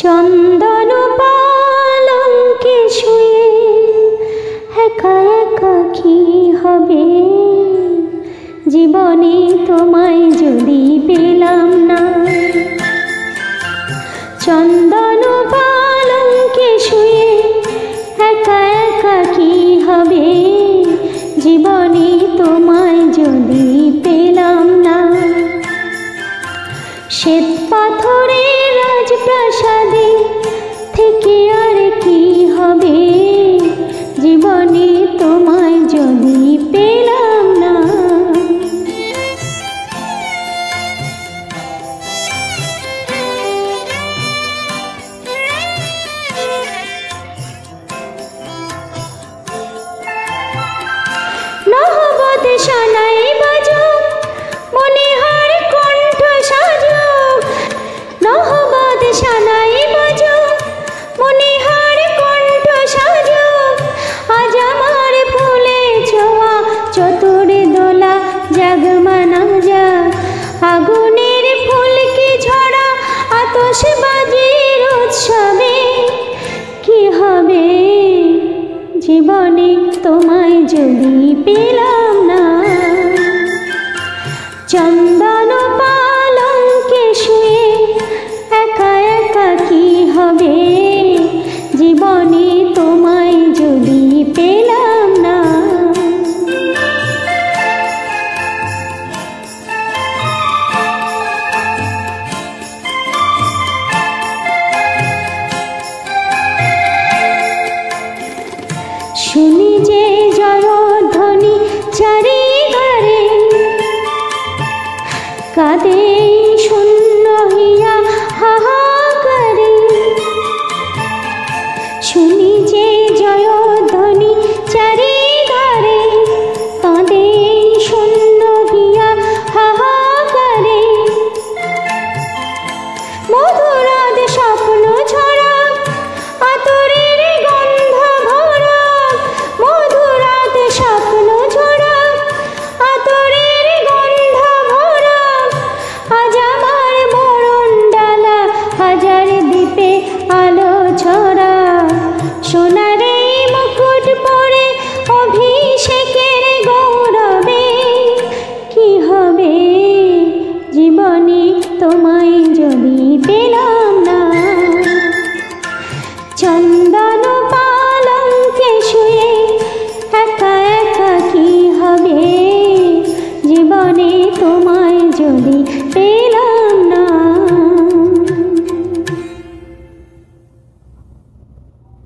চন্দন পালঙ্কে শুয়ে একা একা কি হবে, জীবনে তোমায় যদি পেলাম না। চন্দন পালঙ্কে শুয়ে একা একা কি হবে, জীবনে তোমায় যদি পেলাম না। শ্বেত পাথরের রাজপ্রাসাদে থেকে আর কি হবে, জীবনে তোমায় যদি পেলাম না। নহবত সানাই বাজো মনিহার কণ্ঠ সাজো, নহবত সানাই বাজো মনিহার কণ্ঠ সাজো। আজ আমার ফুলে ছোঁয়া চতুরে দোলা জাগমানা যা, আগুনের ফুলকি ঝরা আতশবাজির উৎসবে কি হবে, জীবনে তোমায় যদি পেলাম না। চন্দন পালঙ্কে শুয়ে একা একা কি হবে, জীবনে তোমায় যদি পেলাম না। শুনি যে জয়ধ্বনি চারিধারে, কাঁদে